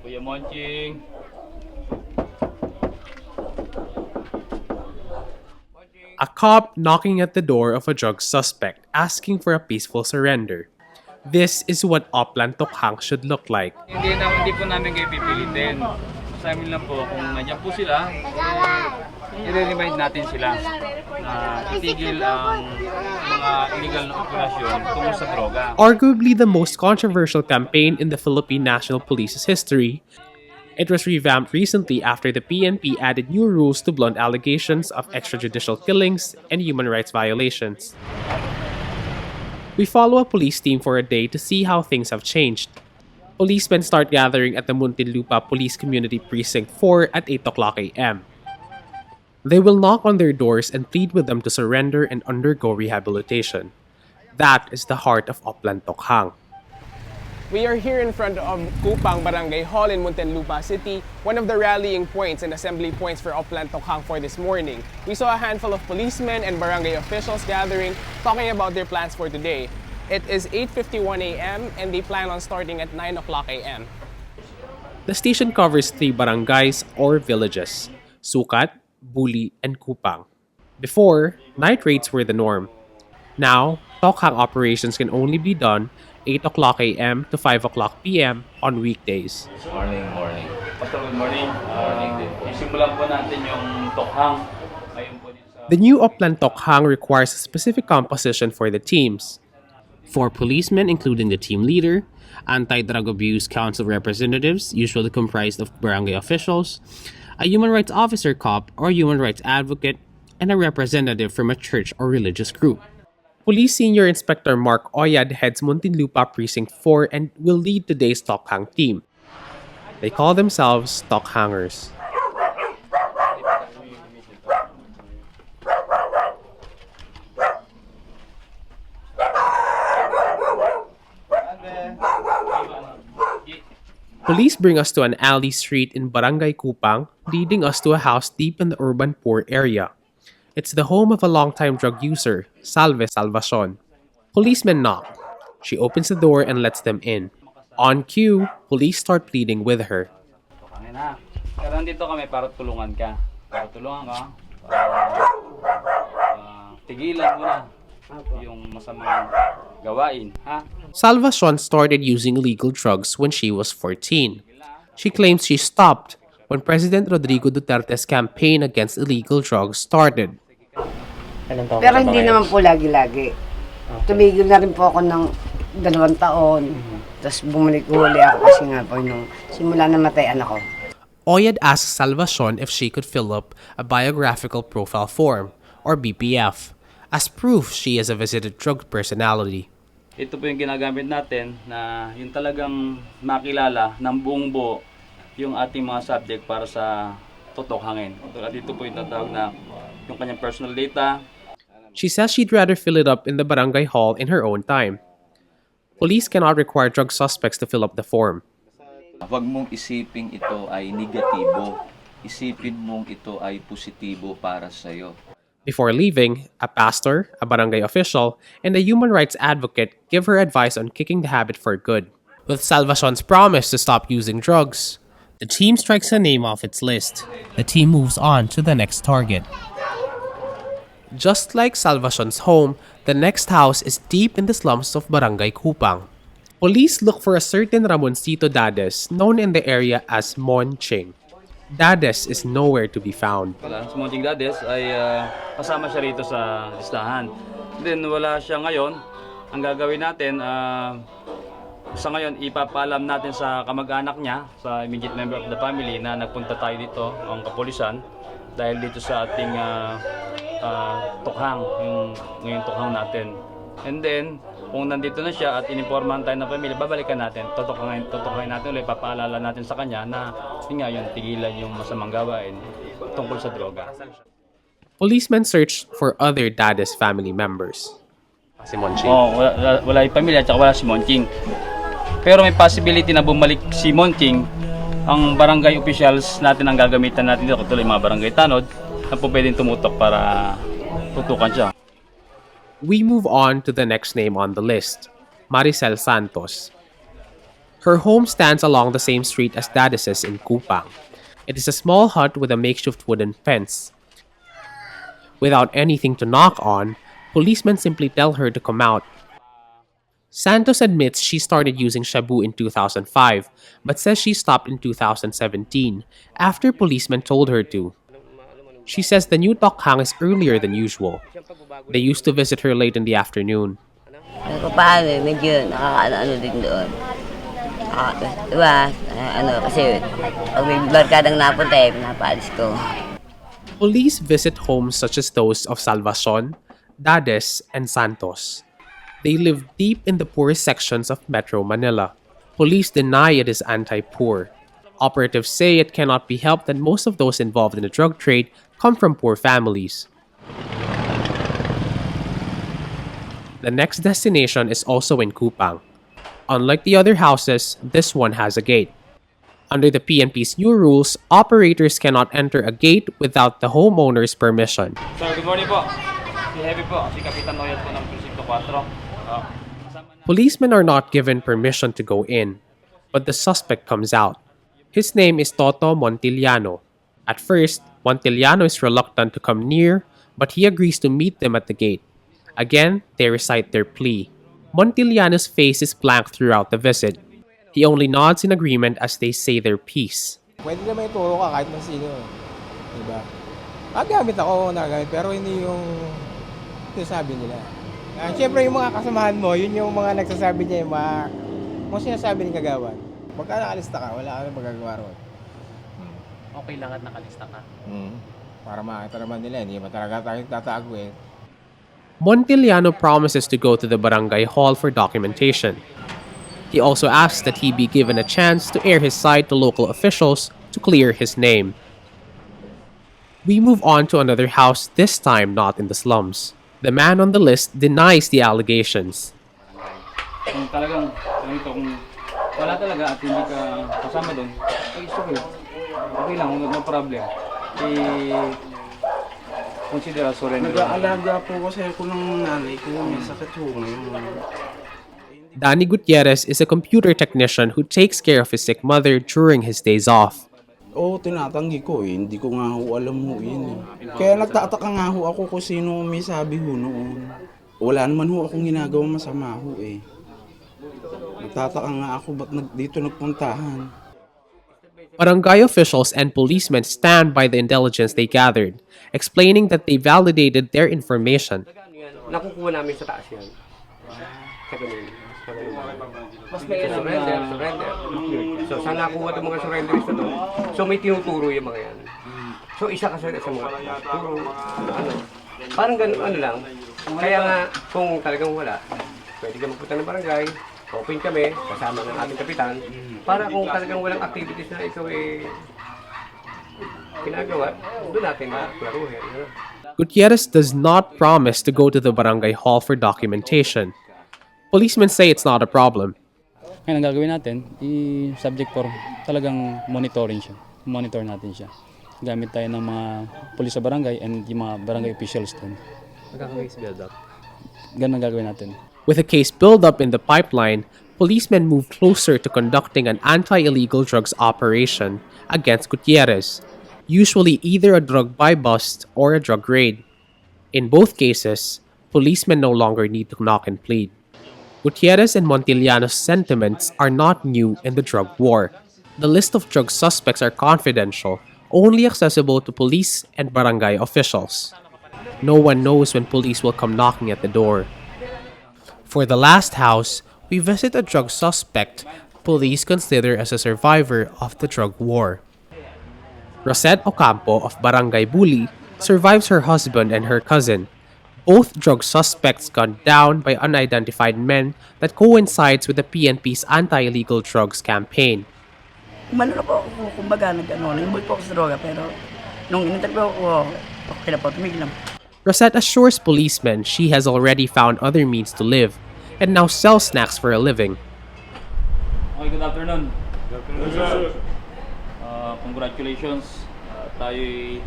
Kuya Monching. A cop knocking at the door of a drug suspect asking for a peaceful surrender. This is what Oplan Tokhang should look like. Hindi po namin kayo pipilitin. Sa amin lang po, kung nandiyan po sila, i-remind natin sila na itigil ang mga illegal na operasyon tungkol sa droga. Arguably the most controversial campaign in the Philippine National Police's history, it was revamped recently after the PNP added new rules to blunt allegations of extrajudicial killings and human rights violations. We follow a police team for a day to see how things have changed. Policemen start gathering at the Muntinlupa Police Community Precinct 4 at 8 o'clock a.m. They will knock on their doors and plead with them to surrender and undergo rehabilitation. That is the heart of Oplan Tokhang. We are here in front of Kupang Barangay Hall in Muntinlupa City, one of the rallying points and assembly points for Oplan Tokhang for this morning. We saw a handful of policemen and barangay officials gathering, talking about their plans for today. It is 8:51 a.m. and they plan on starting at 9 o'clock a.m. The station covers 3 barangays or villages, Sukat, Buli, and Kupang. Before, night raids were the norm. Now, Tokhang operations can only be done 8 o'clock a.m. to 5 o'clock p.m. on weekdays. Morning. Pastor, good morning. Isimulan po natin yung Tokhang. The new Oplan Tokhang requires a specific composition for the teams. 4 policemen, including the team leader, anti-drug abuse council representatives, usually comprised of barangay officials, a human rights officer cop or human rights advocate, and a representative from a church or religious group. Police Senior Inspector Mark Oyad heads Muntinlupa Precinct 4 and will lead today's Tokhang team. They call themselves Tokhangers. Police bring us to an alley street in Barangay Kupang, leading us to a house deep in the urban poor area. It's the home of a longtime drug user, Salvacion. Policemen knock. She opens the door and lets them in. On cue, police start pleading with her. Tokhangin ha. Pero nandito kami para tulungan ka. Tigilan mo na yung masamang gawain, ha? Salvacion started using illegal drugs when she was 14. She claims she stopped when President Rodrigo Duterte's campaign against illegal drugs started. Pero hindi naman po lagi-lagi. Tumigil na rin po ako ng 2 taon. Tapos bumalik uli ako kasi nga po nung simula namatay anak ko. Oyad asks Salvacion if she could fill up a biographical profile form, or BPF, as proof she is a visited drug personality. Ito po yung ginagamit natin na yung talagang makilala ng buong buo yung ating mga subject para sa totokhangin. Dito po yung tatawag na yung kanyang personal data. She says she'd rather fill it up in the barangay hall in her own time. Police cannot require drug suspects to fill up the form. Huwag mong isiping ito ay negatibo. Isipin mong ito ay positibo para sa'yo. Before leaving, a pastor, a barangay official, and a human rights advocate give her advice on kicking the habit for good. With Salvacion's promise to stop using drugs, the team strikes a name off its list. The team moves on to the next target. Just like Salvacion's home, the next house is deep in the slums of Barangay Kupang. Police look for a certain Ramoncito Dades, known in the area as Monching. Dades is nowhere to be found. Si Monching Dades ay kasama siya rito sa listahan. Then wala siya ngayon. Ang gagawin natin, sa ngayon ipapaalam natin sa kamag-anak niya, sa immediate member of the family na nagpunta tayo dito, ang kapulisan, dahil dito sa ating Tokhang, yung Tokhang natin. And then, kung nandito na siya at ininformahan tayo ng pamilya, babalikan natin, totokhangin natin ulit, papaalala natin sa kanya na yun, tigilan yung masamang gawain tungkol sa droga. Policemen searched for other Dades family members. Si Monching. Wala yung pamilya at wala si Monching. Pero may possibility na bumalik si Monching. Ang barangay officials natin ang gagamitan natin dito, katulad yung mga barangay tanod, na po pwedeng tumutok para tutukan siya. We move on to the next name on the list, Maricel Santos. Her home stands along the same street as Dadis's in Kupang. It is a small hut with a makeshift wooden fence. Without anything to knock on, policemen simply tell her to come out. Santos admits she started using shabu in 2005, but says she stopped in 2017 after policemen told her to. She says the new Tokhang is earlier than usual. They used to visit her late in the afternoon. Ano ko paano eh, medyo nakakaano din doon. Diba, kasi pag may barkadang napunta eh, pinapaalis ko. Police visit homes such as those of Salvacion, Dades, and Santos. They live deep in the poorest sections of Metro Manila. Police deny it is anti-poor. Operatives say it cannot be helped that most of those involved in the drug trade come from poor families. The next destination is also in Kupang. Unlike the other houses, this one has a gate. Under the PNP's new rules, operators cannot enter a gate without the homeowner's permission. Sir, good morning po. Si Heavy po, si Kapitan Noyat po ng Precinto 4. Policemen are not given permission to go in, but the suspect comes out. His name is Toto Montiliano. At first, Montiliano is reluctant to come near, but he agrees to meet them at the gate. Again, they recite their plea. Montiliano's face is blank throughout the visit. He only nods in agreement as they say their piece. Pwede naman ituro ka kahit na sino. Diba? Nagamit ako, nagamit, pero hindi yung sinasabi nila. Siyempre yung mga kasamahan mo, yun yung mga nagsasabi niya, yung mga sinasabi ng kagawan. Pagka nakalista ka, wala ka rin magagawa ron. Okay lang at nakalista ka. Para makita naman nila, hindi ba talaga tayo tatago eh. Montiliano promises to go to the barangay hall for documentation. He also asks that he be given a chance to air his side to local officials to clear his name. We move on to another house, this time not in the slums. The man on the list denies the allegations. Kung talagang ganito, kung wala talaga at hindi ka kasama doon, ay okay. Okay lang, no problem. Consider as surrender. Nag-aalaga po kasi ako ng nanay ko, may sakit ho ngayon. Danny Gutierrez is a computer technician who takes care of his sick mother during his days off. Oo, tinatanggi ko eh. Hindi ko nga ho alam ho yun eh. Kaya nagtataka nga ho ako kung sino may sabi ho noon. Wala naman ho akong ginagawa masama ho eh. Nagtataka nga ako ba't dito nagpuntahan. Barangay officials and policemen stand by the intelligence they gathered, explaining that they validated their information. Nakukuha namin sa taas yan. Sa ganun. Mas may surrender. So, saan nakuha itong mga surrenderist na to? So, may tinuturo yung mga yan. So, isa ka sa mga turo. Parang ganun, lang. Kaya nga, kung talagang wala, pwede ka magpunta ng barangay, open kami, kasama ng ating kapitan, para kung talagang walang activities na ikaw ginagawa, doon natin klaruhin. Gutierrez does not promise to go to the barangay hall for documentation. Policemen say it's not a problem. Ngayon, ang gagawin natin, i-subject for talagang monitoring siya. Monitor natin siya. Gamit tayo ng mga pulis sa barangay and yung mga barangay officials din. Magkaka-case build-up. Ganun ang gagawin natin. With a case build-up in the pipeline, policemen move closer to conducting an anti-illegal drugs operation against Gutierrez, usually either a drug buy bust or a drug raid. In both cases, policemen no longer need to knock and plead. Gutierrez and Montiliano's sentiments are not new in the drug war. The list of drug suspects are confidential, only accessible to police and barangay officials. No one knows when police will come knocking at the door. For the last house, we visit a drug suspect police consider as a survivor of the drug war. Rosette Ocampo of Barangay Buli survives her husband and her cousin. Both drug suspects gunned down by unidentified men that coincides with the PNP's anti-illegal drugs campaign. Umano na po ako, kumbaga, nag-involve po ako sa droga, pero nung in-interview ko, okay na po, tumigil lang. Rosette assures policemen she has already found other means to live and now sells snacks for a living. Okay, good afternoon. Good afternoon, sir. Congratulations. Tayo'y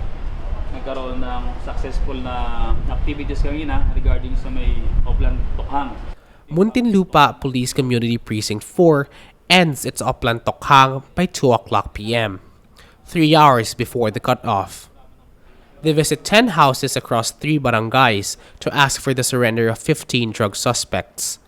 nagkaroon ng successful na activities kanina regarding sa may Oplan, Tokhang. Muntinlupa Police Community Precinct 4 ends its Oplan Tokhang by 2 o'clock p.m., 3 hours before the cutoff. They visit 10 houses across 3 barangays to ask for the surrender of 15 drug suspects.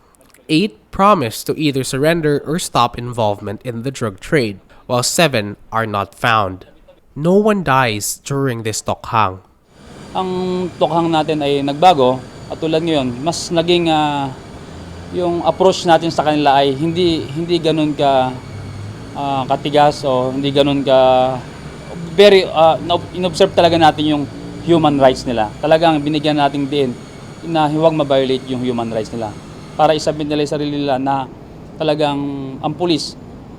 8 promise to either surrender or stop involvement in the drug trade, while 7 are not found. No one dies during this Tokhang. Ang Tokhang natin ay nagbago at tulad ngayon, mas naging yung approach natin sa kanila ay hindi ganoon ka katigas o hindi ganoon ka very inobserve talaga natin yung human rights nila. Talagang binigyan natin din na huwag ma-violate yung human rights nila para isabit nila yung sarili nila na talagang ang pulis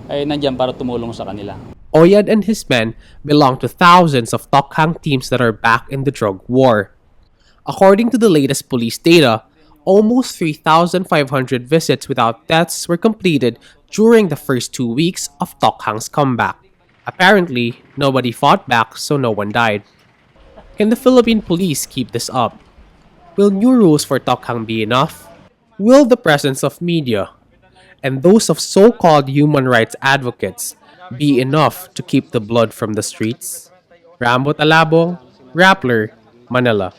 ay nandiyan para tumulong sa kanila. Oyad and his men belong to thousands of Tokhang teams that are back in the drug war. According to the latest police data, almost 3,500 visits without deaths were completed during the first 2 weeks of Tokhang's comeback. Apparently, nobody fought back, so no one died. Can the Philippine police keep this up? Will new rules for Tokhang be enough? Will the presence of media and those of so-called human rights advocates be enough to keep the blood from the streets? Rambo Talabo, Rappler, Manila.